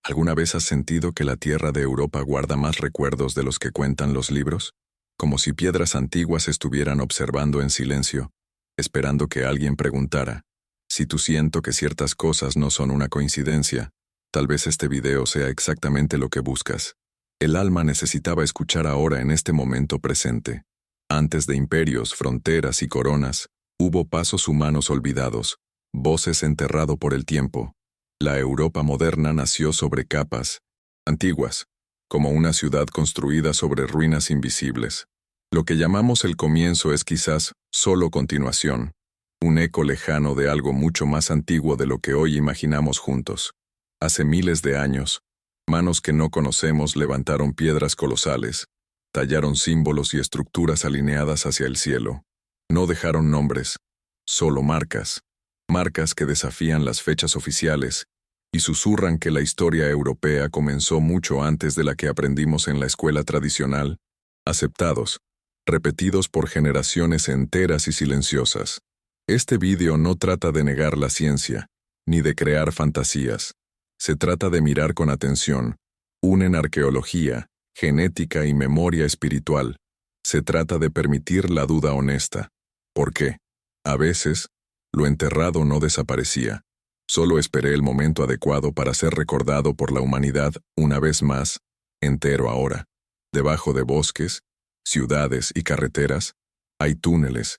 ¿Alguna vez has sentido que la tierra de Europa guarda más recuerdos de los que cuentan los libros? Como si piedras antiguas estuvieran observando en silencio, esperando que alguien preguntara. Si tú siento que ciertas cosas no son una coincidencia, tal vez este video sea exactamente lo que buscas. El alma necesitaba escuchar ahora en este momento presente. Antes de imperios, fronteras y coronas, hubo pasos humanos olvidados, voces enterrado por el tiempo. La Europa moderna nació sobre capas antiguas, como una ciudad construida sobre ruinas invisibles. Lo que llamamos el comienzo es quizás solo continuación, un eco lejano de algo mucho más antiguo de lo que hoy imaginamos juntos. Hace miles de años, manos que no conocemos levantaron piedras colosales, tallaron símbolos y estructuras alineadas hacia el cielo. No dejaron nombres, solo marcas. Marcas que desafían las fechas oficiales y susurran que la historia europea comenzó mucho antes de la que aprendimos en la escuela tradicional, aceptados, repetidos por generaciones enteras y silenciosas. Este vídeo no trata de negar la ciencia, ni de crear fantasías. Se trata de mirar con atención. Unen arqueología, genética y memoria espiritual. Se trata de permitir la duda honesta. ¿Por qué? A veces, lo enterrado no desaparecía. Solo esperé el momento adecuado para ser recordado por la humanidad una vez más, entero ahora. Debajo de bosques, ciudades y carreteras, hay túneles,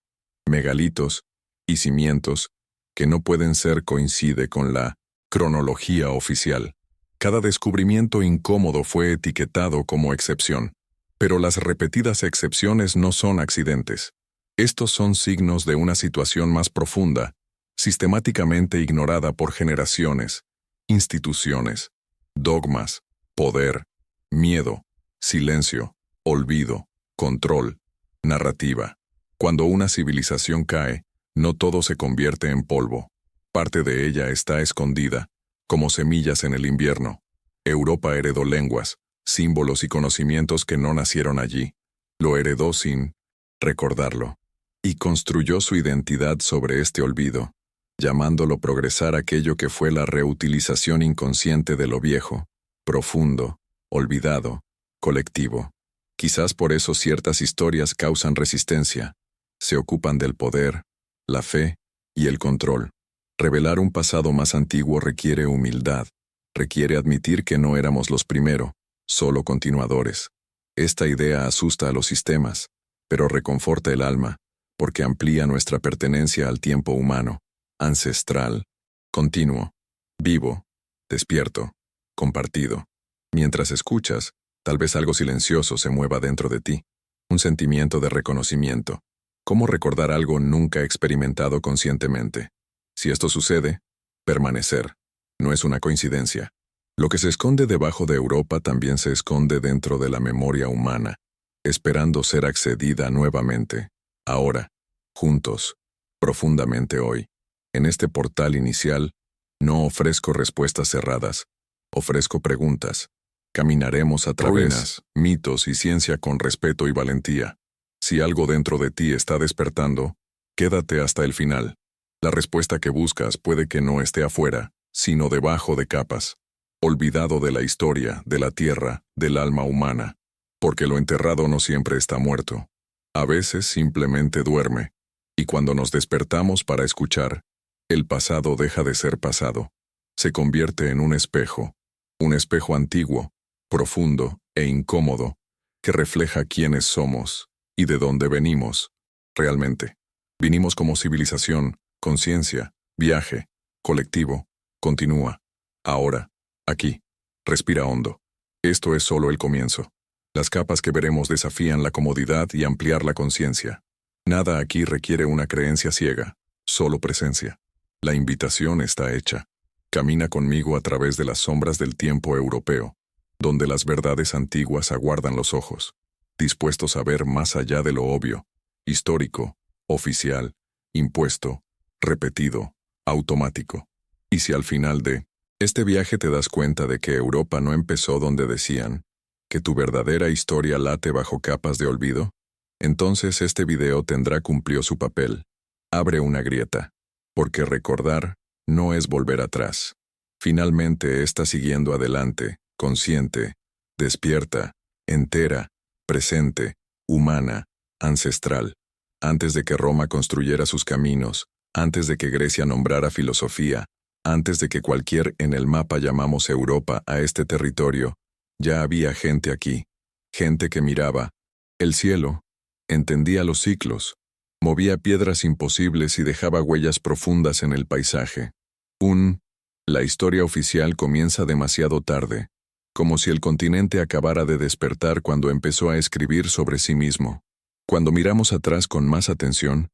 megalitos y cimientos que no pueden ser coincide con la cronología oficial. Cada descubrimiento incómodo fue etiquetado como excepción. Pero las repetidas excepciones no son accidentes. Estos son signos de una situación más profunda, sistemáticamente ignorada por generaciones, instituciones, dogmas, poder, miedo, silencio, olvido, control, narrativa. Cuando una civilización cae, no todo se convierte en polvo. Parte de ella está escondida, como semillas en el invierno. Europa heredó lenguas, símbolos y conocimientos que no nacieron allí. Lo heredó sin recordarlo. Y construyó su identidad sobre este olvido, llamándolo progresar aquello que fue la reutilización inconsciente de lo viejo, profundo, olvidado, colectivo. Quizás por eso ciertas historias causan resistencia. Se ocupan del poder, la fe y el control. Revelar un pasado más antiguo requiere humildad, requiere admitir que no éramos los primero, solo continuadores. Esta idea asusta a los sistemas, pero reconforta el alma, porque amplía nuestra pertenencia al tiempo humano, ancestral, continuo, vivo, despierto, compartido. Mientras escuchas, tal vez algo silencioso se mueva dentro de ti, un sentimiento de reconocimiento. ¿Cómo recordar algo nunca experimentado conscientemente? Si esto sucede, permanecer. No es una coincidencia. Lo que se esconde debajo de Europa también se esconde dentro de la memoria humana, esperando ser accedida nuevamente. Ahora, juntos, profundamente hoy. En este portal inicial, no ofrezco respuestas cerradas, ofrezco preguntas. Caminaremos a través ruinas, mitos y ciencia con respeto y valentía. Si algo dentro de ti está despertando, quédate hasta el final. La respuesta que buscas puede que no esté afuera, sino debajo de capas. Olvidado de la historia, de la tierra, del alma humana. Porque lo enterrado no siempre está muerto. A veces simplemente duerme. Y cuando nos despertamos para escuchar, el pasado deja de ser pasado. Se convierte en un espejo antiguo, profundo e incómodo, que refleja quiénes somos y de dónde venimos. Realmente, vinimos como civilización, conciencia, viaje, colectivo, continúa. Ahora, aquí, respira hondo. Esto es solo el comienzo. Las capas que veremos desafían la comodidad y ampliar la conciencia. Nada aquí requiere una creencia ciega, solo presencia. La invitación está hecha. Camina conmigo a través de las sombras del tiempo europeo, donde las verdades antiguas aguardan los ojos, dispuestos a ver más allá de lo obvio, histórico, oficial, impuesto, repetido, automático. Y si al final de este viaje te das cuenta de que Europa no empezó donde decían, que tu verdadera historia late bajo capas de olvido, entonces este video cumplió su papel. Abre una grieta, porque recordar no es volver atrás. Finalmente está siguiendo adelante, consciente, despierta, entera, presente, humana, ancestral. Antes de que Roma construyera sus caminos, antes de que Grecia nombrara filosofía, antes de que cualquier en el mapa llamamos Europa a este territorio, ya había gente aquí, gente que miraba el cielo, entendía los ciclos, movía piedras imposibles y dejaba huellas profundas en el paisaje. La historia oficial comienza demasiado tarde, como si el continente acabara de despertar cuando empezó a escribir sobre sí mismo. Cuando miramos atrás con más atención,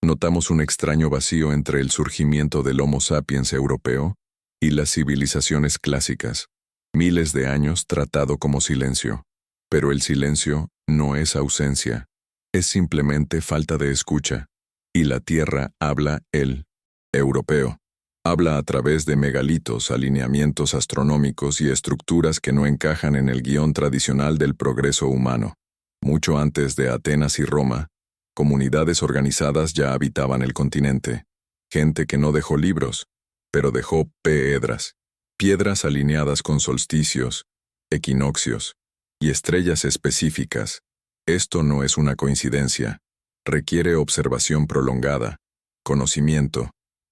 notamos un extraño vacío entre el surgimiento del Homo sapiens europeo y las civilizaciones clásicas. Miles de años tratado como silencio. Pero el silencio no es ausencia, es simplemente falta de escucha. Y la Tierra habla el europeo. Habla a través de megalitos, alineamientos astronómicos y estructuras que no encajan en el guión tradicional del progreso humano. Mucho antes de Atenas y Roma, comunidades organizadas ya habitaban el continente. Gente que no dejó libros, pero dejó piedras alineadas con solsticios, equinoccios y estrellas específicas. Esto no es una coincidencia. Requiere observación prolongada, conocimiento,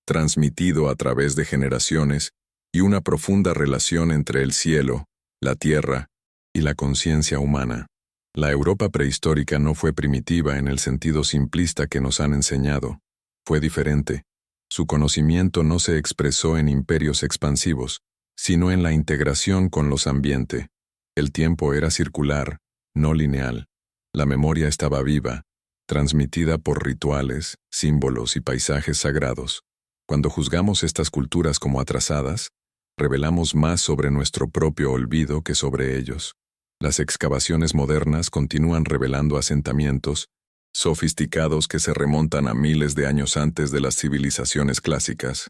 transmitido a través de generaciones y una profunda relación entre el cielo, la tierra y la conciencia humana. La Europa prehistórica no fue primitiva en el sentido simplista que nos han enseñado. Fue diferente. Su conocimiento no se expresó en imperios expansivos, sino en la integración con los ambientes. El tiempo era circular, no lineal. La memoria estaba viva, transmitida por rituales, símbolos y paisajes sagrados. Cuando juzgamos estas culturas como atrasadas, revelamos más sobre nuestro propio olvido que sobre ellos. Las excavaciones modernas continúan revelando asentamientos sofisticados que se remontan a miles de años antes de las civilizaciones clásicas.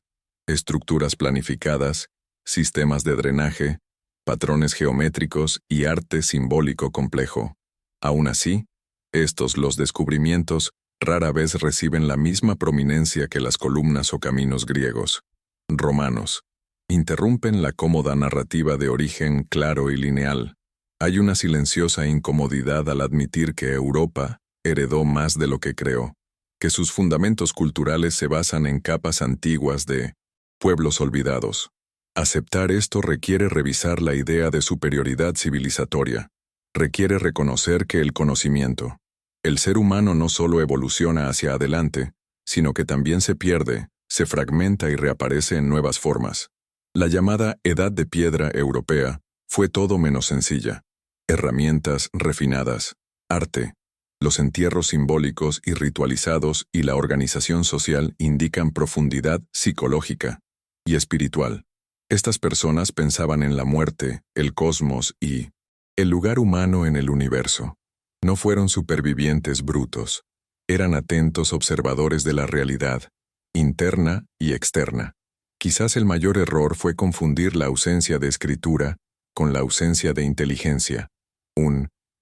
Estructuras planificadas, sistemas de drenaje, patrones geométricos y arte simbólico complejo. Aún así, los descubrimientos rara vez reciben la misma prominencia que las columnas o caminos griegos, romanos. Interrumpen la cómoda narrativa de origen claro y lineal. Hay una silenciosa incomodidad al admitir que Europa heredó más de lo que creó, que sus fundamentos culturales se basan en capas antiguas de pueblos olvidados. Aceptar esto requiere revisar la idea de superioridad civilizatoria. Requiere reconocer que el conocimiento, el ser humano no solo evoluciona hacia adelante, sino que también se pierde, se fragmenta y reaparece en nuevas formas. La llamada Edad de Piedra europea fue todo menos sencilla. Herramientas refinadas, arte, los entierros simbólicos y ritualizados y la organización social indican profundidad psicológica y espiritual. Estas personas pensaban en la muerte, el cosmos y el lugar humano en el universo. No fueron supervivientes brutos, eran atentos observadores de la realidad, interna y externa. Quizás el mayor error fue confundir la ausencia de escritura con la ausencia de inteligencia.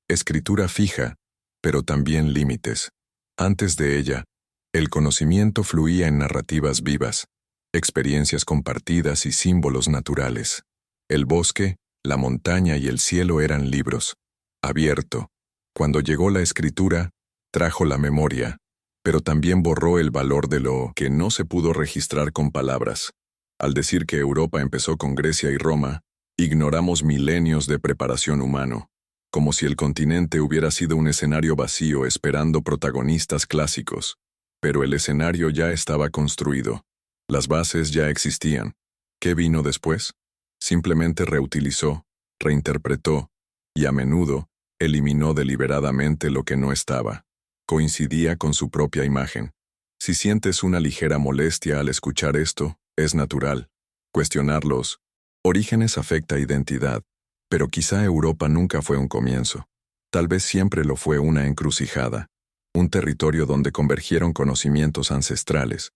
Escritura fija, pero también límites. Antes de ella, el conocimiento fluía en narrativas vivas, experiencias compartidas y símbolos naturales. El bosque, la montaña y el cielo eran libros. Abierto. Cuando llegó la escritura, trajo la memoria, pero también borró el valor de lo que no se pudo registrar con palabras. Al decir que Europa empezó con Grecia y Roma, ignoramos milenios de preparación humano, como si el continente hubiera sido un escenario vacío esperando protagonistas clásicos. Pero el escenario ya estaba construido. Las bases ya existían. ¿Qué vino después? Simplemente reutilizó, reinterpretó, y a menudo, eliminó deliberadamente lo que no estaba. Coincidía con su propia imagen. Si sientes una ligera molestia al escuchar esto, es natural. Cuestionar los orígenes afecta identidad, pero quizá Europa nunca fue un comienzo. Tal vez siempre lo fue una encrucijada, un territorio donde convergieron conocimientos ancestrales.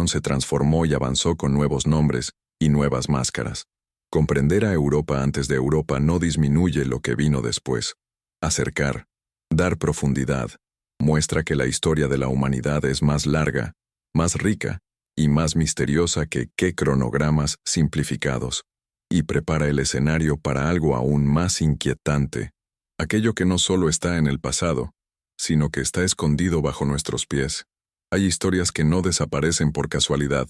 Se transformó y avanzó con nuevos nombres y nuevas máscaras. Comprender a Europa antes de Europa no disminuye lo que vino después. Acercar, dar profundidad, muestra que la historia de la humanidad es más larga, más rica y más misteriosa que qué cronogramas simplificados, y prepara el escenario para algo aún más inquietante, aquello que no solo está en el pasado, sino que está escondido bajo nuestros pies. Hay historias que no desaparecen por casualidad,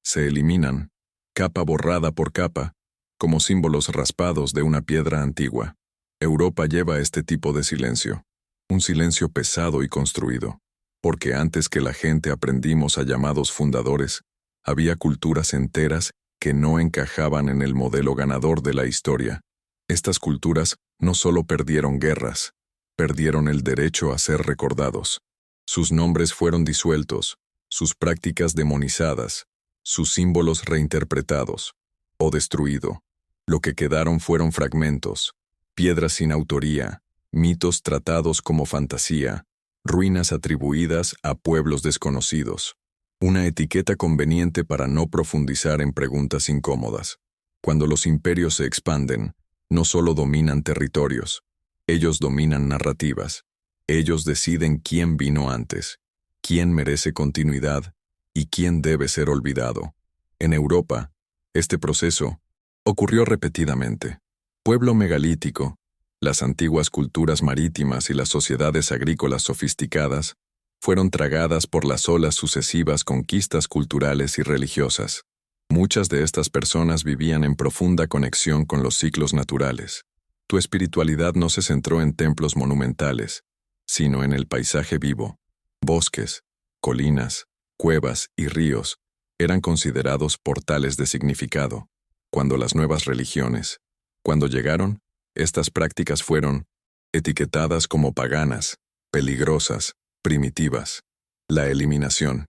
se eliminan, capa borrada por capa, como símbolos raspados de una piedra antigua. Europa lleva este tipo de silencio, un silencio pesado y construido, porque antes que la gente aprendimos a llamados fundadores, había culturas enteras que no encajaban en el modelo ganador de la historia. Estas culturas no solo perdieron guerras, perdieron el derecho a ser recordados. Sus nombres fueron disueltos, sus prácticas demonizadas, sus símbolos reinterpretados o destruido. Lo que quedaron fueron fragmentos, piedras sin autoría, mitos tratados como fantasía, ruinas atribuidas a pueblos desconocidos. Una etiqueta conveniente para no profundizar en preguntas incómodas. Cuando los imperios se expanden, no solo dominan territorios, ellos dominan narrativas. Ellos deciden quién vino antes, quién merece continuidad y quién debe ser olvidado. En Europa, este proceso ocurrió repetidamente. Pueblo megalítico, las antiguas culturas marítimas y las sociedades agrícolas sofisticadas fueron tragadas por las olas sucesivas conquistas culturales y religiosas. Muchas de estas personas vivían en profunda conexión con los ciclos naturales. Tu espiritualidad no se centró en templos monumentales, sino en el paisaje vivo. Bosques, colinas, cuevas y ríos eran considerados portales de significado. Cuando las nuevas religiones, cuando llegaron, estas prácticas fueron etiquetadas como paganas, peligrosas, primitivas. La eliminación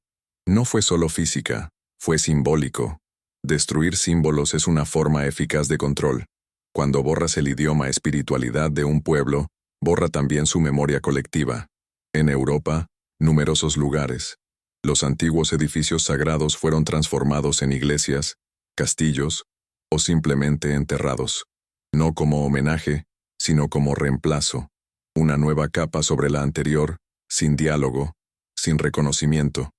no fue solo física, fue simbólico. Destruir símbolos es una forma eficaz de control. Cuando borras el idioma espiritualidad de un pueblo, borra también su memoria colectiva. En Europa, numerosos lugares. Los antiguos edificios sagrados fueron transformados en iglesias, castillos o simplemente enterrados. No como homenaje, sino como reemplazo. Una nueva capa sobre la anterior, sin diálogo, sin reconocimiento.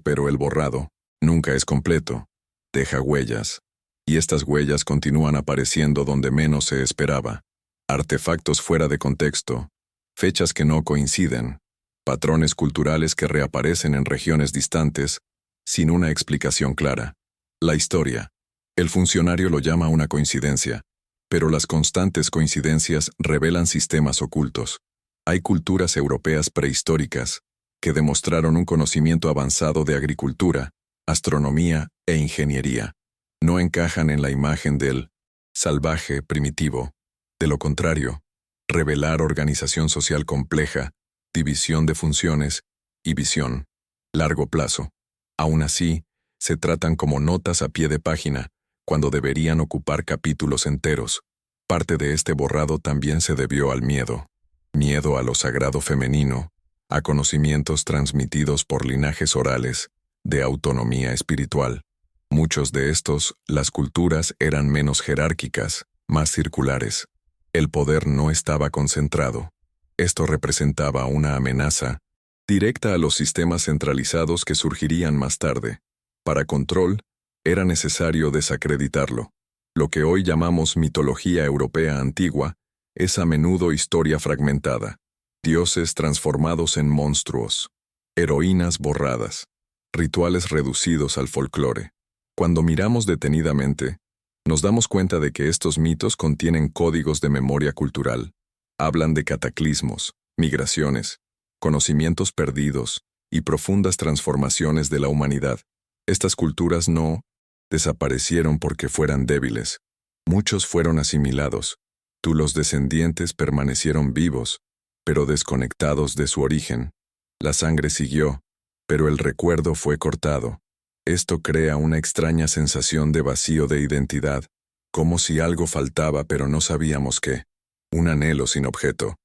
Pero el borrado nunca es completo. Deja huellas. Y estas huellas continúan apareciendo donde menos se esperaba. Artefactos fuera de contexto, fechas que no coinciden, patrones culturales que reaparecen en regiones distantes, sin una explicación clara. La historia. El funcionario lo llama una coincidencia, pero las constantes coincidencias revelan sistemas ocultos. Hay culturas europeas prehistóricas que demostraron un conocimiento avanzado de agricultura, astronomía e ingeniería. No encajan en la imagen del salvaje primitivo. De lo contrario, revelar organización social compleja, división de funciones y visión, largo plazo. Aún así, se tratan como notas a pie de página, cuando deberían ocupar capítulos enteros. Parte de este borrado también se debió al miedo. Miedo a lo sagrado femenino, a conocimientos transmitidos por linajes orales, de autonomía espiritual. Muchos de estos, las culturas eran menos jerárquicas, más circulares. El poder no estaba concentrado. Esto representaba una amenaza directa a los sistemas centralizados que surgirían más tarde. Para control, era necesario desacreditarlo. Lo que hoy llamamos mitología europea antigua es a menudo historia fragmentada. Dioses transformados en monstruos. Heroínas borradas. Rituales reducidos al folclore. Cuando miramos detenidamente, nos damos cuenta de que estos mitos contienen códigos de memoria cultural. Hablan de cataclismos, migraciones, conocimientos perdidos y profundas transformaciones de la humanidad. Estas culturas no desaparecieron porque fueran débiles. Muchos fueron asimilados. Los descendientes permanecieron vivos, pero desconectados de su origen. La sangre siguió, pero el recuerdo fue cortado. Esto crea una extraña sensación de vacío de identidad, como si algo faltaba pero no sabíamos qué. Un anhelo sin objeto.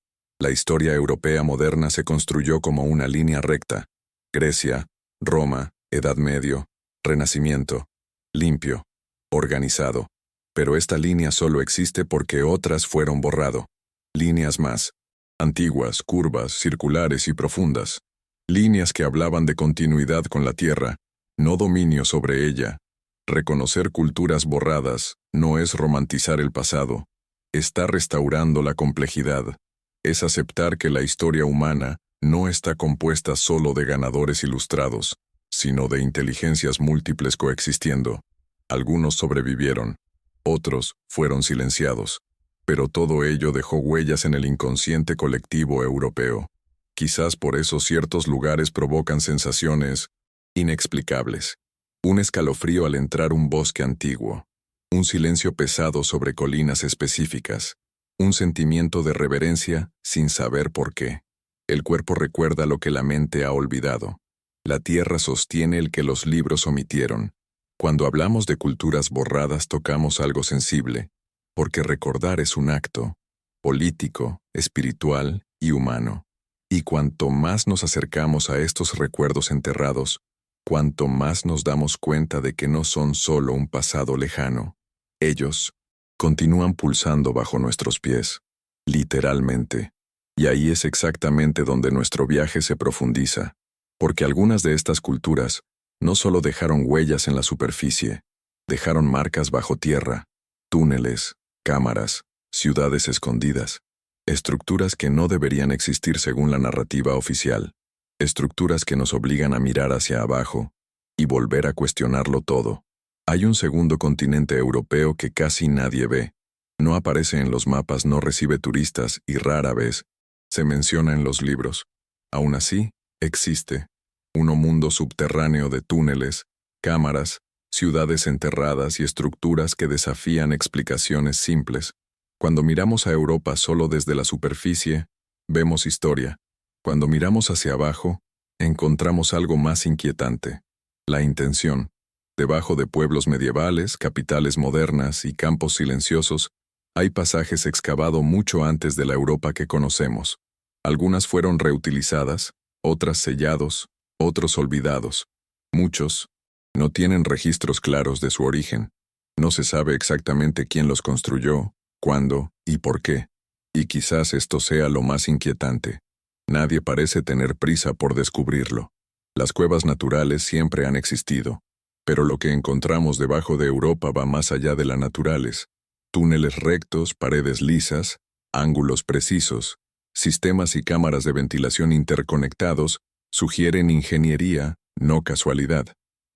La historia europea moderna se construyó como una línea recta. Grecia, Roma, Edad Medio, Renacimiento. Limpio, organizado. Pero esta línea solo existe porque otras fueron borrado. Líneas más antiguas, curvas, circulares y profundas. Líneas que hablaban de continuidad con la tierra, no dominio sobre ella. Reconocer culturas borradas no es romantizar el pasado, está restaurando la complejidad, es aceptar que la historia humana no está compuesta solo de ganadores ilustrados, sino de inteligencias múltiples coexistiendo. Algunos sobrevivieron, otros fueron silenciados, pero todo ello dejó huellas en el inconsciente colectivo europeo. Quizás por eso ciertos lugares provocan sensaciones inexplicables. Un escalofrío al entrar un bosque antiguo, un silencio pesado sobre colinas específicas, un sentimiento de reverencia sin saber por qué. El cuerpo recuerda lo que la mente ha olvidado. La tierra sostiene el que los libros omitieron. Cuando hablamos de culturas borradas tocamos algo sensible, porque recordar es un acto político, espiritual y humano. Y cuanto más nos acercamos a estos recuerdos enterrados, cuanto más nos damos cuenta de que no son solo un pasado lejano. Ellos continúan pulsando bajo nuestros pies, literalmente. Y ahí es exactamente donde nuestro viaje se profundiza, porque algunas de estas culturas no solo dejaron huellas en la superficie, dejaron marcas bajo tierra, túneles, cámaras, ciudades escondidas, estructuras que no deberían existir según la narrativa oficial, estructuras que nos obligan a mirar hacia abajo y volver a cuestionarlo todo. Hay un segundo continente europeo que casi nadie ve, no aparece en los mapas, no recibe turistas y rara vez se menciona en los libros. Aún así, existe un mundo subterráneo de túneles, cámaras, ciudades enterradas y estructuras que desafían explicaciones simples. Cuando miramos a Europa solo desde la superficie, vemos historia. Cuando miramos hacia abajo, encontramos algo más inquietante: la intención. Debajo de pueblos medievales, capitales modernas y campos silenciosos, hay pasajes excavados mucho antes de la Europa que conocemos. Algunas fueron reutilizadas, otras sellados, otros olvidados. Muchos no tienen registros claros de su origen. No se sabe exactamente quién los construyó, cuándo y por qué. Y quizás esto sea lo más inquietante. Nadie parece tener prisa por descubrirlo. Las cuevas naturales siempre han existido, pero lo que encontramos debajo de Europa va más allá de las naturales. Túneles rectos, paredes lisas, ángulos precisos, sistemas y cámaras de ventilación interconectados sugieren ingeniería, no casualidad.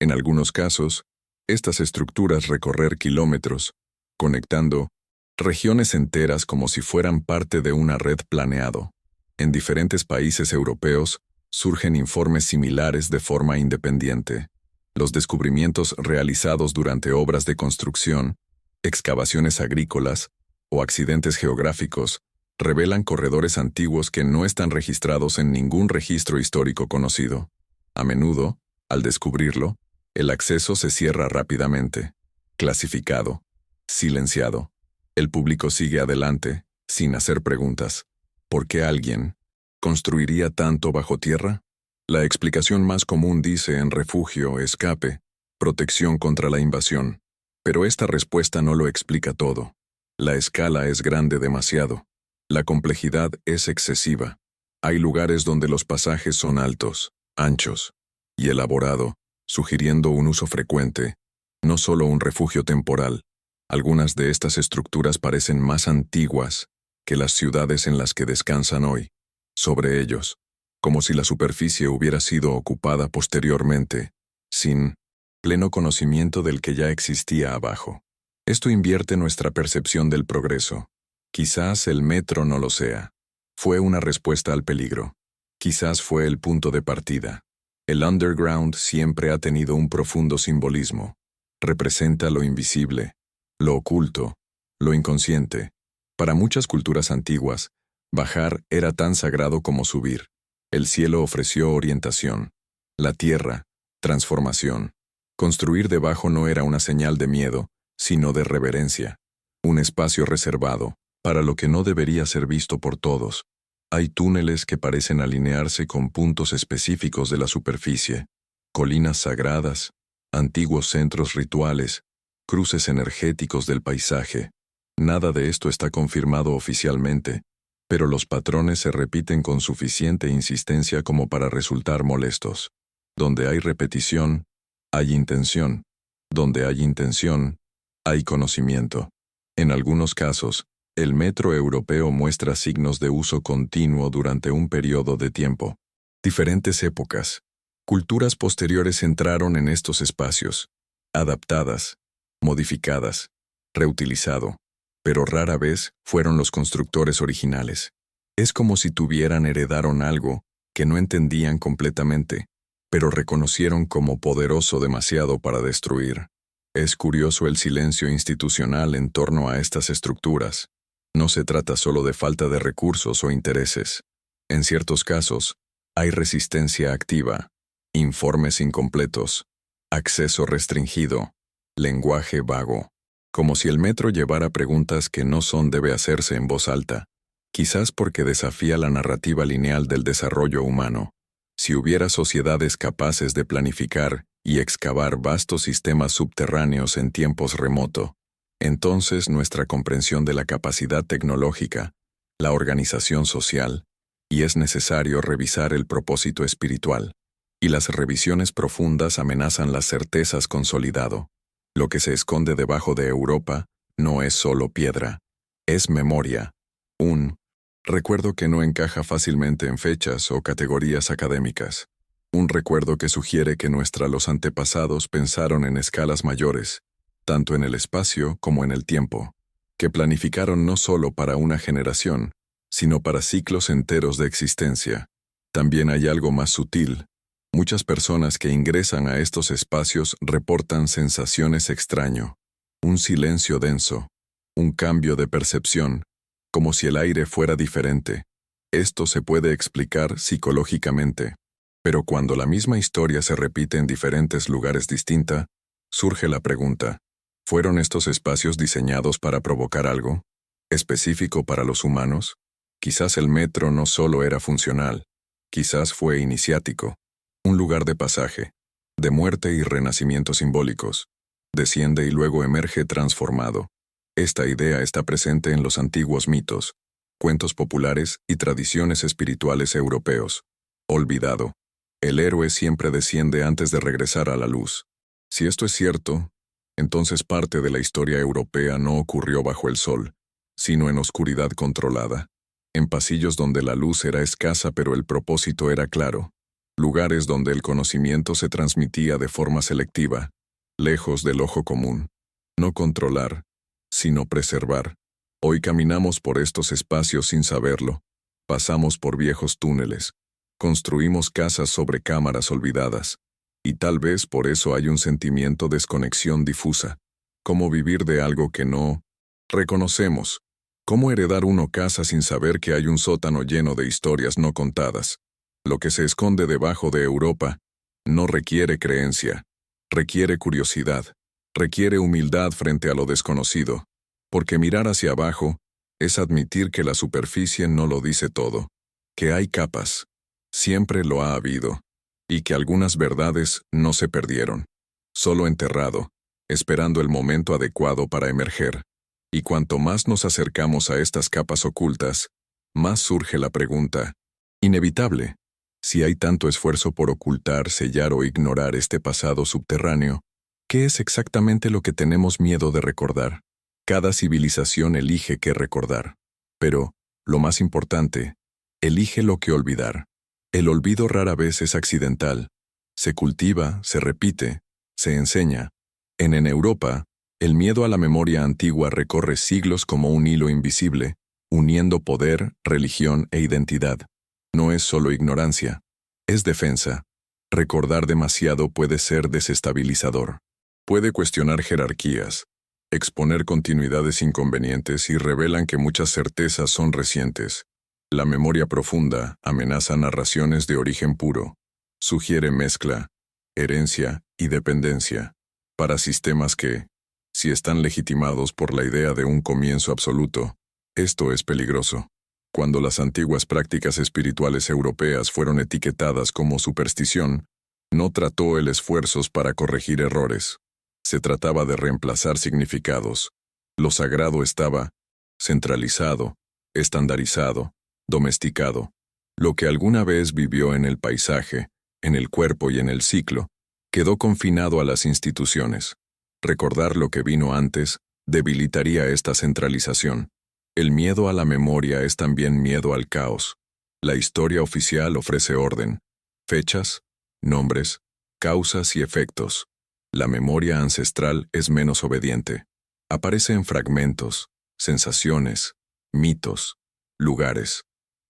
En algunos casos, estas estructuras recorrer kilómetros, conectando regiones enteras como si fueran parte de una red planeado. En diferentes países europeos surgen informes similares de forma independiente. Los descubrimientos realizados durante obras de construcción, excavaciones agrícolas o accidentes geográficos revelan corredores antiguos que no están registrados en ningún registro histórico conocido. A menudo, al descubrirlo, el acceso se cierra rápidamente, clasificado, silenciado. El público sigue adelante, sin hacer preguntas. ¿Por qué alguien construiría tanto bajo tierra? La explicación más común dice en refugio, escape, protección contra la invasión. Pero esta respuesta no lo explica todo. La escala es grande demasiado. La complejidad es excesiva. Hay lugares donde los pasajes son altos, anchos y elaborado, sugiriendo un uso frecuente, no solo un refugio temporal. Algunas de estas estructuras parecen más antiguas que las ciudades en las que descansan hoy. Sobre ellos, como si la superficie hubiera sido ocupada posteriormente, sin pleno conocimiento del que ya existía abajo. Esto invierte nuestra percepción del progreso. Quizás el metro no lo sea. Fue una respuesta al peligro. Quizás fue el punto de partida. El underground siempre ha tenido un profundo simbolismo. Representa lo invisible, lo oculto, lo inconsciente. Para muchas culturas antiguas, bajar era tan sagrado como subir. El cielo ofreció orientación. La tierra, transformación. Construir debajo no era una señal de miedo, sino de reverencia. Un espacio reservado, para lo que no debería ser visto por todos. Hay túneles que parecen alinearse con puntos específicos de la superficie, colinas sagradas, antiguos centros rituales, cruces energéticos del paisaje. Nada de esto está confirmado oficialmente, pero los patrones se repiten con suficiente insistencia como para resultar molestos. Donde hay repetición, Hay intención. Donde hay intención, hay conocimiento. En algunos casos, el metro europeo muestra signos de uso continuo durante un periodo de tiempo. Diferentes épocas. Culturas posteriores entraron en estos espacios, adaptadas, modificadas, reutilizado, pero rara vez fueron los constructores originales. Es como si heredaron algo que no entendían completamente, pero reconocieron como poderoso demasiado para destruir. Es curioso el silencio institucional en torno a estas estructuras. No se trata solo de falta de recursos o intereses. En ciertos casos, hay resistencia activa, informes incompletos, acceso restringido, lenguaje vago. Como si el metro llevara preguntas que no debe hacerse en voz alta, quizás porque desafía la narrativa lineal del desarrollo humano. Si hubiera sociedades capaces de planificar y excavar vastos sistemas subterráneos en tiempos remotos, entonces nuestra comprensión de la capacidad tecnológica, la organización social, y es necesario revisar el propósito espiritual, y las revisiones profundas amenazan las certezas consolidado. Lo que se esconde debajo de Europa no es solo piedra, es memoria, un recuerdo que no encaja fácilmente en fechas o categorías académicas. Un recuerdo que sugiere que los antepasados pensaron en escalas mayores, tanto en el espacio como en el tiempo, que planificaron no solo para una generación, sino para ciclos enteros de existencia. También hay algo más sutil. Muchas personas que ingresan a estos espacios reportan sensaciones extrañas, un silencio denso, un cambio de percepción, como si el aire fuera diferente. Esto se puede explicar psicológicamente, pero cuando la misma historia se repite en diferentes lugares distintos, surge la pregunta, ¿fueron estos espacios diseñados para provocar algo específico para los humanos? Quizás el metro no solo era funcional, quizás fue iniciático, un lugar de pasaje, de muerte y renacimiento simbólicos. Desciende y luego emerge transformado. Esta idea está presente en los antiguos mitos, cuentos populares y tradiciones espirituales europeos. Olvidado. El héroe siempre desciende antes de regresar a la luz. Si esto es cierto, entonces parte de la historia europea no ocurrió bajo el sol, sino en oscuridad controlada, en pasillos donde la luz era escasa pero el propósito era claro, lugares donde el conocimiento se transmitía de forma selectiva, lejos del ojo común. No controlar, sino preservar. Hoy caminamos por estos espacios sin saberlo. Pasamos por viejos túneles. Construimos casas sobre cámaras olvidadas. Y tal vez por eso hay un sentimiento de desconexión difusa. ¿Cómo vivir de algo que no reconocemos? ¿Cómo heredar una casa sin saber que hay un sótano lleno de historias no contadas? Lo que se esconde debajo de Europa no requiere creencia, requiere curiosidad, requiere humildad frente a lo desconocido, porque mirar hacia abajo es admitir que la superficie no lo dice todo, que hay capas, siempre lo ha habido, y que algunas verdades no se perdieron, solo enterrado, esperando el momento adecuado para emerger. Y cuanto más nos acercamos a estas capas ocultas, más surge la pregunta, inevitable. Si hay tanto esfuerzo por ocultar, sellar o ignorar este pasado subterráneo, ¿qué es exactamente lo que tenemos miedo de recordar? Cada civilización elige qué recordar. Pero, lo más importante, elige lo que olvidar. El olvido rara vez es accidental. Se cultiva, se repite, se enseña. En Europa, el miedo a la memoria antigua recorre siglos como un hilo invisible, uniendo poder, religión e identidad. No es solo ignorancia, es defensa. Recordar demasiado puede ser desestabilizador. Puede cuestionar jerarquías, exponer continuidades inconvenientes y revelan que muchas certezas son recientes. La memoria profunda amenaza narraciones de origen puro. Sugiere mezcla, herencia y dependencia para sistemas que, si están legitimados por la idea de un comienzo absoluto, esto es peligroso. Cuando las antiguas prácticas espirituales europeas fueron etiquetadas como superstición, no trató el esfuerzos para corregir errores. Se trataba de reemplazar significados. Lo sagrado estaba centralizado, estandarizado, domesticado. Lo que alguna vez vivió en el paisaje, en el cuerpo y en el ciclo, Quedó confinado a las instituciones. Recordar lo que vino antes debilitaría esta centralización. El miedo a la memoria es también miedo al caos. La historia oficial ofrece orden, fechas, nombres, causas y efectos. La memoria ancestral es menos obediente. Aparece en fragmentos, sensaciones, mitos, lugares.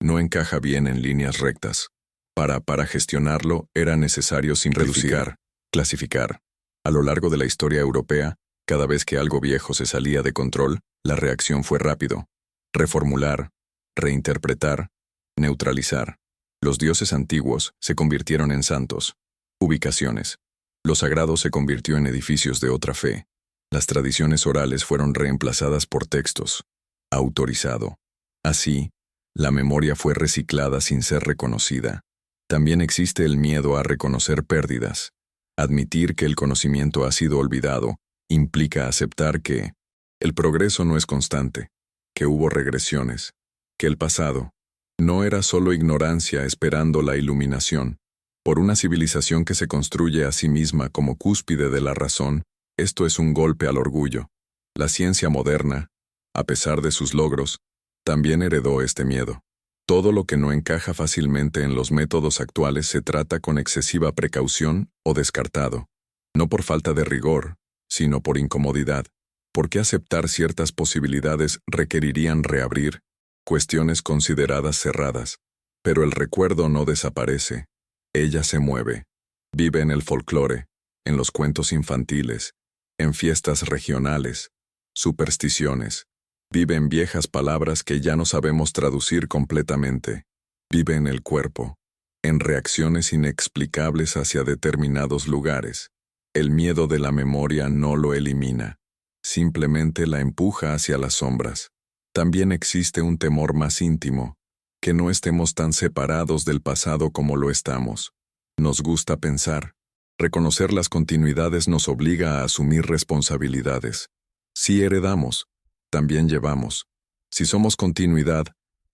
No encaja bien en líneas rectas. Para gestionarlo era necesario simplificar, clasificar. A lo largo de la historia europea, cada vez que algo viejo se salía de control, la reacción fue rápido. Reformular, reinterpretar, neutralizar. Los dioses antiguos se convirtieron en santos. Ubicaciones. Lo sagrado se convirtió en edificios de otra fe. Las tradiciones orales fueron reemplazadas por textos. Autorizado. Así, la memoria fue reciclada sin ser reconocida. También existe el miedo a reconocer pérdidas. Admitir que el conocimiento ha sido olvidado implica aceptar que el progreso no es constante, que hubo regresiones, que el pasado no era solo ignorancia esperando la iluminación. Por una civilización que se construye a sí misma como cúspide de la razón, esto es un golpe al orgullo. La ciencia moderna, a pesar de sus logros, también heredó este miedo. Todo lo que no encaja fácilmente en los métodos actuales se trata con excesiva precaución o descartado. No por falta de rigor, sino por incomodidad. Porque aceptar ciertas posibilidades requerirían reabrir cuestiones consideradas cerradas. Pero el recuerdo no desaparece. Ella se mueve. Vive en el folclore, en los cuentos infantiles, en fiestas regionales, supersticiones. Vive en viejas palabras que ya no sabemos traducir completamente. Vive en el cuerpo, en reacciones inexplicables hacia determinados lugares. El miedo de la memoria no lo elimina, simplemente la empuja hacia las sombras. También existe un temor más íntimo, que no estemos tan separados del pasado como lo estamos. Nos gusta pensar. Reconocer las continuidades nos obliga a asumir responsabilidades. Si heredamos, también llevamos. Si somos continuidad,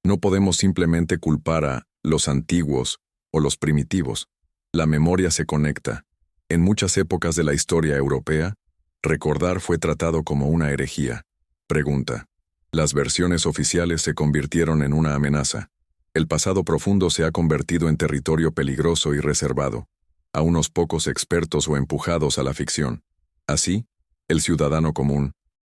no podemos simplemente culpar a los antiguos o los primitivos. La memoria se conecta. En muchas épocas de la historia europea, recordar fue tratado como una herejía. Pregunta. Las versiones oficiales se convirtieron en una amenaza. El pasado profundo se ha convertido en territorio peligroso y reservado, a unos pocos expertos o empujados a la ficción. Así, el ciudadano común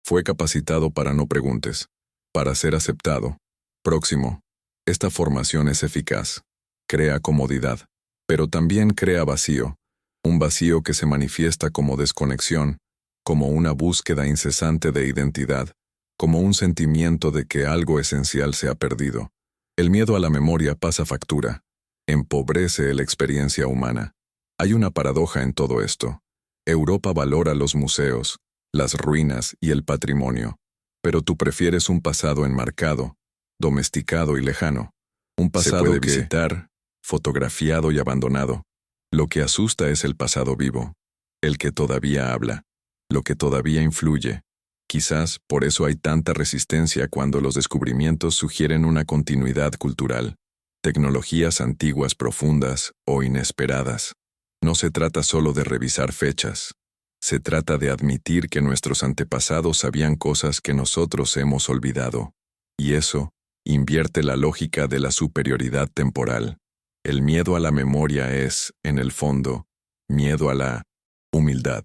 fue capacitado para no preguntes, para ser aceptado. Próximo. Esta formación es eficaz. Crea comodidad, pero también crea vacío. Un vacío que se manifiesta como desconexión, como una búsqueda incesante de identidad, como un sentimiento de que algo esencial se ha perdido. El miedo a la memoria pasa factura, empobrece la experiencia humana. Hay una paradoja en todo esto. Europa valora los museos, las ruinas y el patrimonio, pero tú prefieres un pasado enmarcado, domesticado y lejano, un pasado de visitar, fotografiado y abandonado. Lo que asusta es el pasado vivo, el que todavía habla, lo que todavía influye. Quizás por eso hay tanta resistencia cuando los descubrimientos sugieren una continuidad cultural, tecnologías antiguas profundas o inesperadas. No se trata solo de revisar fechas. Se trata de admitir que nuestros antepasados sabían cosas que nosotros hemos olvidado. Y eso invierte la lógica de la superioridad temporal. El miedo a la memoria es, en el fondo, miedo a la humildad.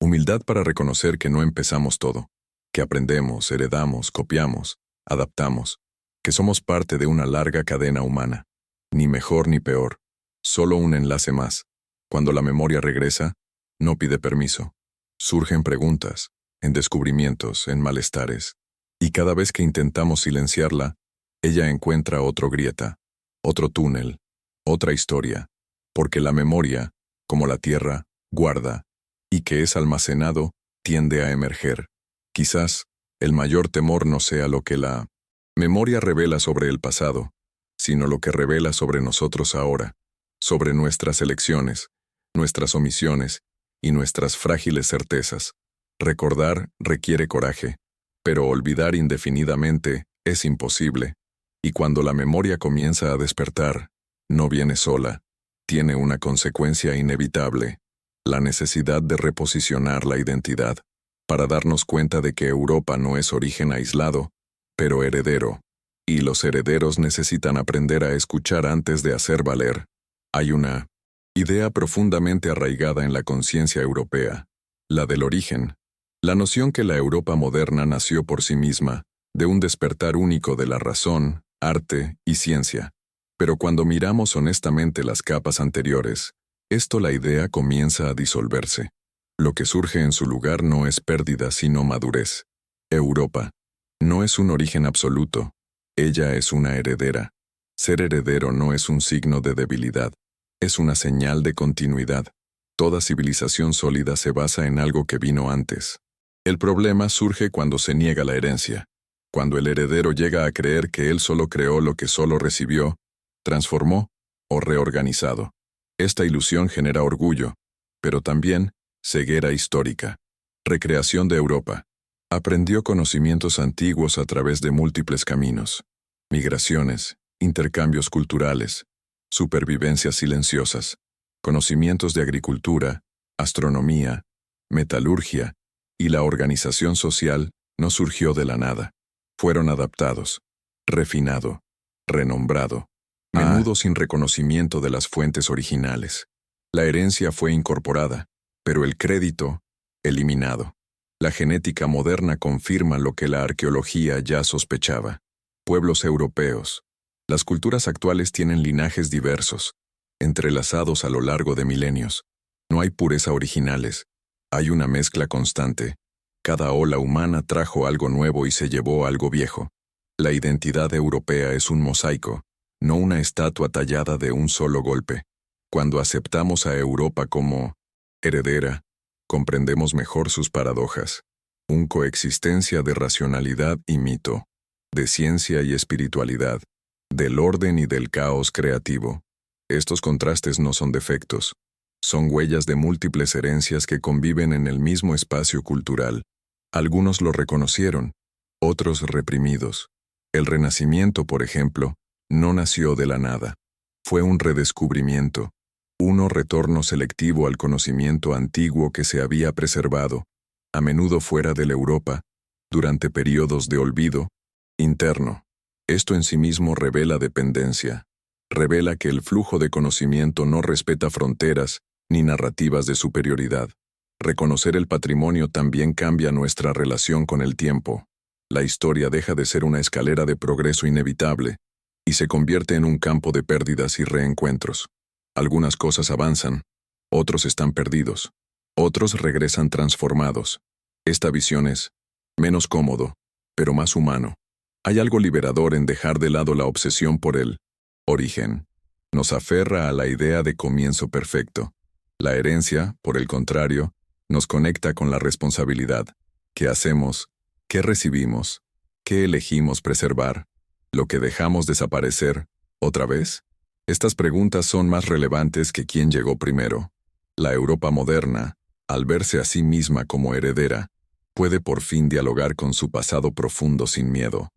Humildad para reconocer que no empezamos todo, que aprendemos, heredamos, copiamos, adaptamos, que somos parte de una larga cadena humana. Ni mejor ni peor, solo un enlace más. Cuando la memoria regresa, no pide permiso. Surgen preguntas, en descubrimientos, en malestares. Y cada vez que intentamos silenciarla, ella encuentra otro grieta, otro túnel, otra historia. Porque la memoria, como la tierra, guarda, y que es almacenado, tiende a emerger. Quizás, el mayor temor no sea lo que la memoria revela sobre el pasado, sino lo que revela sobre nosotros ahora, sobre nuestras elecciones, nuestras omisiones y nuestras frágiles certezas. Recordar requiere coraje, pero olvidar indefinidamente es imposible. Y cuando la memoria comienza a despertar, no viene sola, tiene una consecuencia inevitable. la necesidad de reposicionar la identidad, para darnos cuenta de que Europa no es origen aislado, pero heredero, y los herederos necesitan aprender a escuchar antes de hacer valer. Hay una idea profundamente arraigada en la conciencia europea, la del origen, la noción que la Europa moderna nació por sí misma, de un despertar único de la razón, arte y ciencia. Pero cuando miramos honestamente las capas anteriores, la idea comienza a disolverse. Lo que surge en su lugar no es pérdida sino madurez. Europa no es un origen absoluto, ella es una heredera. Ser heredero no es un signo de debilidad, es una señal de continuidad. Toda civilización sólida se basa en algo que vino antes. El problema surge cuando se niega la herencia, cuando el heredero llega a creer que él solo creó lo que solo recibió, transformó o reorganizado. Esta ilusión genera orgullo, pero también ceguera histórica. Recreación de Europa. Aprendió conocimientos antiguos a través de múltiples caminos. Migraciones, intercambios culturales, supervivencias silenciosas, conocimientos de agricultura, astronomía, metalurgia, y la organización social no surgió de la nada. Fueron adaptados, refinado, renombrado, menudo sin reconocimiento de las fuentes originales. La herencia fue incorporada, pero el crédito, eliminado. La genética moderna confirma lo que la arqueología ya sospechaba. Pueblos europeos. Las culturas actuales tienen linajes diversos, entrelazados a lo largo de milenios. No hay pureza originales. Hay una mezcla constante. Cada ola humana trajo algo nuevo y se llevó algo viejo. La identidad europea es un mosaico, no una estatua tallada de un solo golpe. Cuando aceptamos a Europa como heredera, comprendemos mejor sus paradojas. Una coexistencia de racionalidad y mito, de ciencia y espiritualidad, del orden y del caos creativo. Estos contrastes no son defectos, son huellas de múltiples herencias que conviven en el mismo espacio cultural. Algunos lo reconocieron, otros reprimidos. El Renacimiento, por ejemplo, no nació de la nada. Fue un redescubrimiento, un retorno selectivo al conocimiento antiguo que se había preservado, a menudo fuera de la Europa, durante periodos de olvido interno. Esto en sí mismo revela dependencia. Revela que el flujo de conocimiento no respeta fronteras ni narrativas de superioridad. Reconocer el patrimonio también cambia nuestra relación con el tiempo. La historia deja de ser una escalera de progreso inevitable y se convierte en un campo de pérdidas y reencuentros. Algunas cosas avanzan, otros están perdidos, otros regresan transformados. Esta visión es menos cómodo, pero más humano. Hay algo liberador en dejar de lado la obsesión por el origen. Nos aferra a la idea de comienzo perfecto. La herencia, por el contrario, nos conecta con la responsabilidad. ¿Qué hacemos? ¿Qué recibimos? ¿Qué elegimos preservar? ¿Lo que dejamos desaparecer? ¿Otra vez? Estas preguntas son más relevantes que quién llegó primero. La Europa moderna, al verse a sí misma como heredera, puede por fin dialogar con su pasado profundo sin miedo.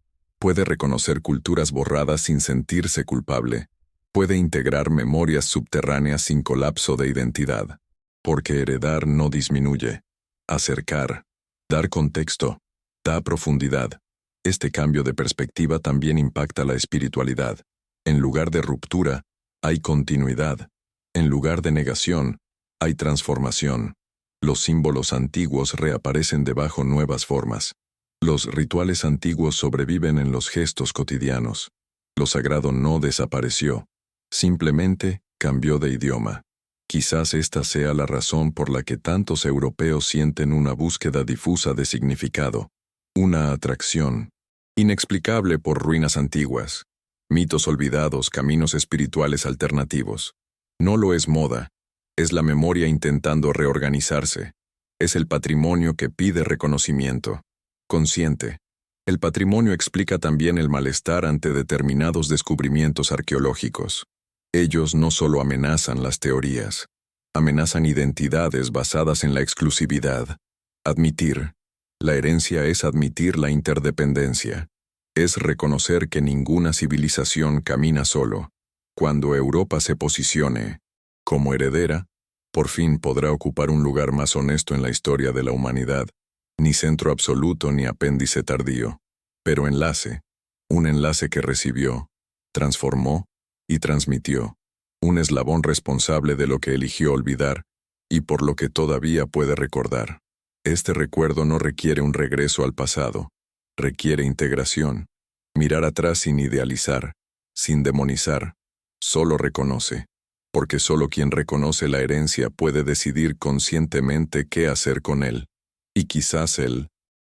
Puede reconocer culturas borradas sin sentirse culpable. Puede integrar memorias subterráneas sin colapso de identidad. Porque heredar no disminuye. Acercar, dar contexto, da profundidad. Este cambio de perspectiva también impacta la espiritualidad. En lugar de ruptura, hay continuidad. En lugar de negación, hay transformación. Los símbolos antiguos reaparecen debajo nuevas formas. Los rituales antiguos sobreviven en los gestos cotidianos. Lo sagrado no desapareció. Simplemente cambió de idioma. Quizás esta sea la razón por la que tantos europeos sienten una búsqueda difusa de significado. Una atracción inexplicable por ruinas antiguas, mitos olvidados, caminos espirituales alternativos. No lo es moda, es la memoria intentando reorganizarse. Es el patrimonio que pide reconocimiento. Consciente. El patrimonio explica también el malestar ante determinados descubrimientos arqueológicos. Ellos no solo amenazan las teorías, amenazan identidades basadas en la exclusividad. Admitir. La herencia es admitir la interdependencia. Es reconocer que ninguna civilización camina solo. Cuando Europa se posicione como heredera, Por fin podrá ocupar un lugar más honesto en la historia de la humanidad, ni centro absoluto ni apéndice tardío, pero enlace, un enlace que recibió, transformó y transmitió, un eslabón responsable de lo que eligió olvidar y por lo que todavía puede recordar. Este recuerdo no requiere un regreso al pasado, requiere integración, mirar atrás sin idealizar, sin demonizar, solo reconoce, porque solo quien reconoce la herencia puede decidir conscientemente qué hacer con él. Y quizás el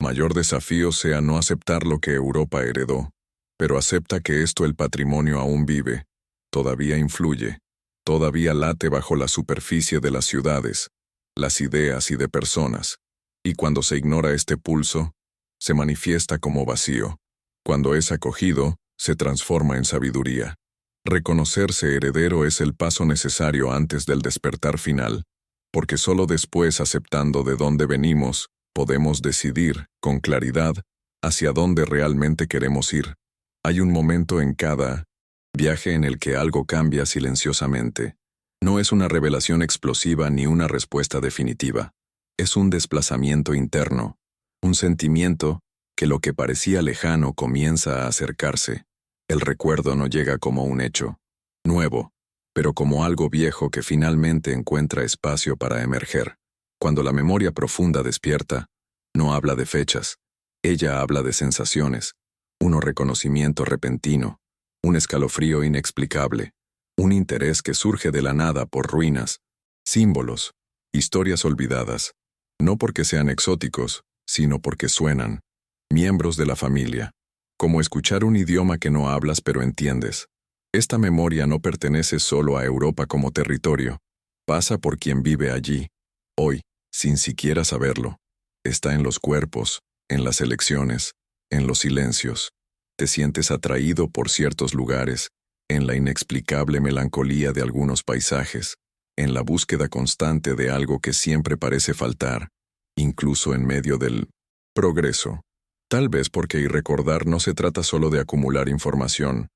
mayor desafío sea no aceptar lo que Europa heredó, pero acepta que el patrimonio aún vive, todavía influye, todavía late bajo la superficie de las ciudades, las ideas y de personas, y cuando se ignora este pulso, se manifiesta como vacío. Cuando es acogido, se transforma en sabiduría. Reconocerse heredero es el paso necesario antes del despertar final, porque solo después, aceptando de dónde venimos, podemos decidir, con claridad, hacia dónde realmente queremos ir. Hay un momento en cada viaje en el que algo cambia silenciosamente. No es una revelación explosiva ni una respuesta definitiva. Es un desplazamiento interno, un sentimiento que lo que parecía lejano comienza a acercarse. El recuerdo no llega como un hecho nuevo, pero como algo viejo que finalmente encuentra espacio para emerger. Cuando la memoria profunda despierta, no habla de fechas, ella habla de sensaciones, un reconocimiento repentino, un escalofrío inexplicable, un interés que surge de la nada por ruinas, símbolos, historias olvidadas, no porque sean exóticos, sino porque suenan, miembros de la familia, como escuchar un idioma que no hablas pero entiendes. Esta memoria no pertenece solo a Europa como territorio, pasa por quien vive allí, hoy, sin siquiera saberlo. Está en los cuerpos, en las elecciones, en los silencios. Te sientes atraído por ciertos lugares, en la inexplicable melancolía de algunos paisajes, en la búsqueda constante de algo que siempre parece faltar, incluso en medio del progreso. Tal vez porque recordar no se trata solo de acumular información.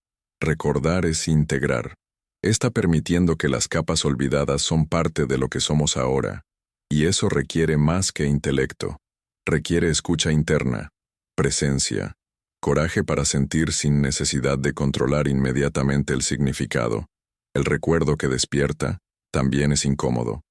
Recordar es integrar. Está permitiendo que las capas olvidadas son parte de lo que somos ahora. Y eso requiere más que intelecto. Requiere escucha interna, presencia, coraje para sentir sin necesidad de controlar inmediatamente el significado. El recuerdo que despierta también es incómodo.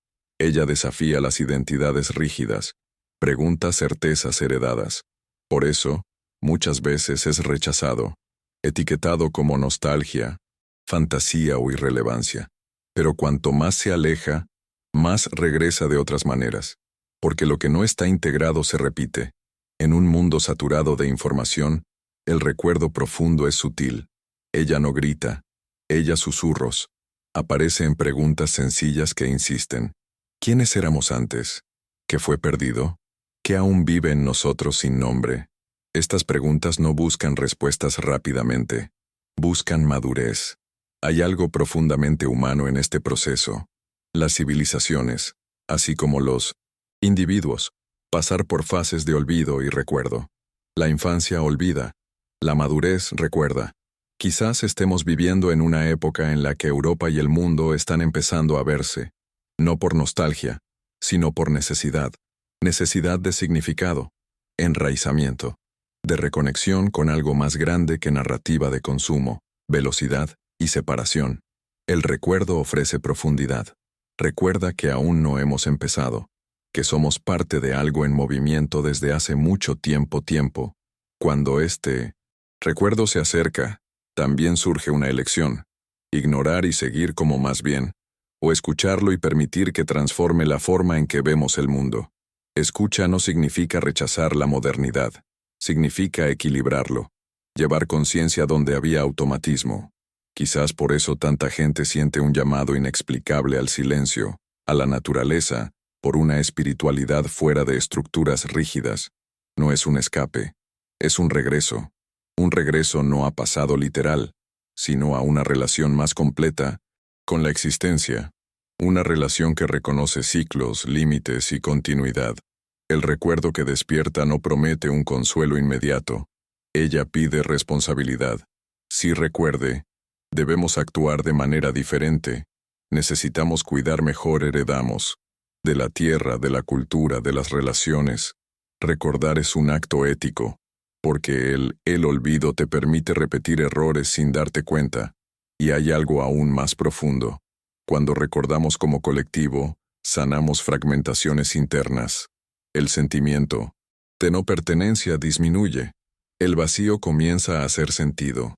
Ella desafía las identidades rígidas, pregunta certezas heredadas. Por eso, muchas veces es rechazado, etiquetado como nostalgia, fantasía o irrelevancia. Pero cuanto más se aleja, más regresa de otras maneras, porque lo que no está integrado se repite. En un mundo saturado de información, el recuerdo profundo es sutil. Ella no grita, ella susurros. Aparece en preguntas sencillas que insisten. ¿Quiénes éramos antes? ¿Qué fue perdido? ¿Qué aún vive en nosotros sin nombre? Estas preguntas no buscan respuestas rápidamente, buscan madurez. Hay algo profundamente humano en este proceso. Las civilizaciones, así como los individuos, pasar por fases de olvido y recuerdo. La infancia olvida, la madurez recuerda. Quizás estemos viviendo en una época en la que Europa y el mundo están empezando a verse, no por nostalgia, sino por necesidad. Necesidad de significado, enraizamiento, de reconexión con algo más grande que narrativa de consumo, velocidad y separación. El recuerdo ofrece profundidad. Recuerda que aún no hemos empezado, que somos parte de algo en movimiento desde hace mucho tiempo. Cuando este recuerdo se acerca, también surge una elección, ignorar y seguir como más bien, o escucharlo y permitir que transforme la forma en que vemos el mundo. Escucha no significa rechazar la modernidad, significa equilibrarlo, llevar conciencia donde había automatismo. Quizás por eso tanta gente siente un llamado inexplicable al silencio, a la naturaleza, por una espiritualidad fuera de estructuras rígidas. No es un escape, es un regreso no a pasado literal, sino a una relación más completa con la existencia, una relación que reconoce ciclos, límites y continuidad. El recuerdo que despierta no promete un consuelo inmediato. Ella pide responsabilidad. Si recuerde, debemos actuar de manera diferente, necesitamos cuidar mejor heredamos. De la tierra, de la cultura, de las relaciones. Recordar es un acto ético, porque el olvido te permite repetir errores sin darte cuenta. Y hay algo aún más profundo. Cuando recordamos como colectivo, sanamos fragmentaciones internas. El sentimiento de no pertenencia disminuye. El vacío comienza a hacer sentido.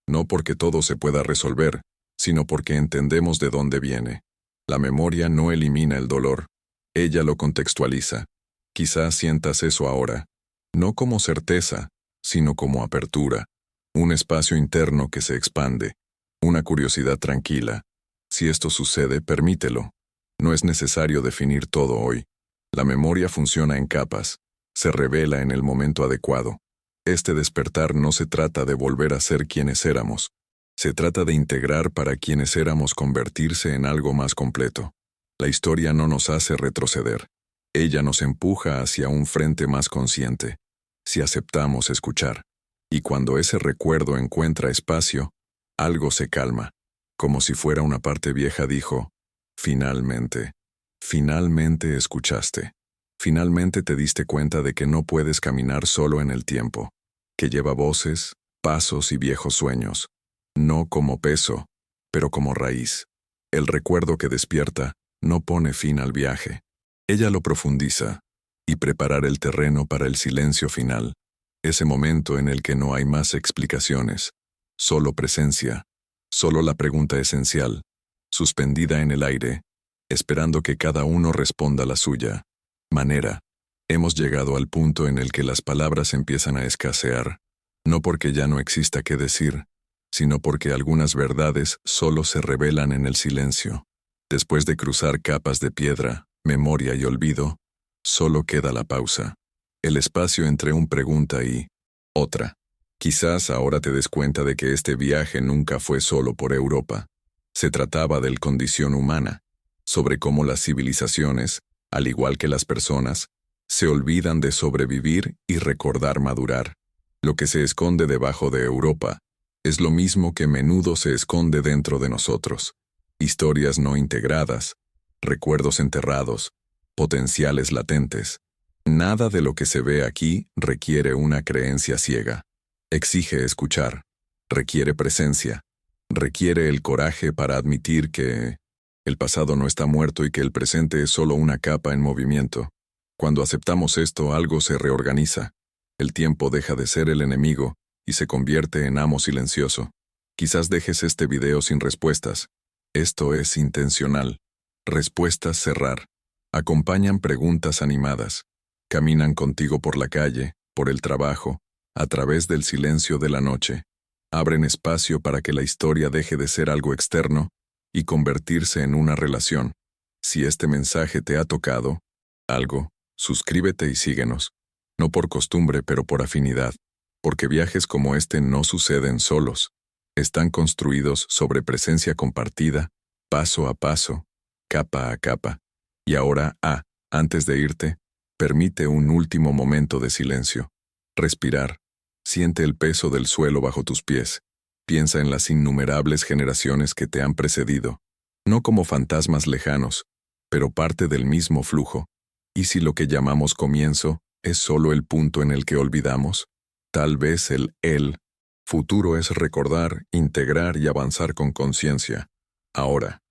No porque todo se pueda resolver, sino porque entendemos de dónde viene. La memoria no elimina el dolor. Ella lo contextualiza. Quizás sientas eso ahora. No como certeza, sino como apertura. Un espacio interno que se expande. Una curiosidad tranquila. Si esto sucede, permítelo. No es necesario definir todo hoy. La memoria funciona en capas. Se revela en el momento adecuado. Este despertar no se trata de volver a ser quienes éramos. Se trata de integrar para quienes éramos convertirse en algo más completo. La historia no nos hace retroceder. Ella nos empuja hacia un frente más consciente. Si aceptamos escuchar. Y cuando ese recuerdo encuentra espacio, algo se calma. Como si fuera una parte vieja dijo, finalmente, finalmente escuchaste. Finalmente te diste cuenta de que no puedes caminar solo en el tiempo, que lleva voces, pasos y viejos sueños. No como peso, pero como raíz. El recuerdo que despierta no pone fin al viaje. Ella lo profundiza, y preparar el terreno para el silencio final, ese momento en el que no hay más explicaciones, solo presencia, solo la pregunta esencial, suspendida en el aire, esperando que cada uno responda la suya. Manera. Hemos llegado al punto en el que las palabras empiezan a escasear, no porque ya no exista qué decir, sino porque algunas verdades solo se revelan en el silencio. Después de cruzar capas de piedra, memoria y olvido, solo queda la pausa, el espacio entre un pregunta y otra. Quizás ahora te des cuenta de que este viaje nunca fue solo por Europa. Se trataba de la condición humana, sobre cómo las civilizaciones, al igual que las personas, se olvidan de sobrevivir y recordar madurar. Lo que se esconde debajo de Europa es lo mismo que a menudo se esconde dentro de nosotros. Historias no integradas, recuerdos enterrados, potenciales latentes. Nada de lo que se ve aquí requiere una creencia ciega. Exige escuchar. Requiere presencia. Requiere el coraje para admitir que el pasado no está muerto y que el presente es solo una capa en movimiento. Cuando aceptamos esto, algo se reorganiza. El tiempo deja de ser el enemigo y se convierte en amo silencioso. Quizás dejes este video sin respuestas. Esto es intencional. Respuestas cerrar. Acompañan preguntas animadas. Caminan contigo por la calle, por el trabajo, a través del silencio de la noche. Abren espacio para que la historia deje de ser algo externo y convertirse en una relación. Si este mensaje te ha tocado algo, suscríbete y síguenos. No por costumbre, pero por afinidad. Porque viajes como este no suceden solos. Están construidos sobre presencia compartida, paso a paso, capa a capa. Y ahora, antes de irte, permite un último momento de silencio. Respirar. Siente el peso del suelo bajo tus pies. Piensa en las innumerables generaciones que te han precedido, no como fantasmas lejanos, pero parte del mismo flujo. ¿Y si lo que llamamos comienzo es solo el punto en el que olvidamos? Tal vez el futuro es recordar, integrar y avanzar con conciencia. Ahora.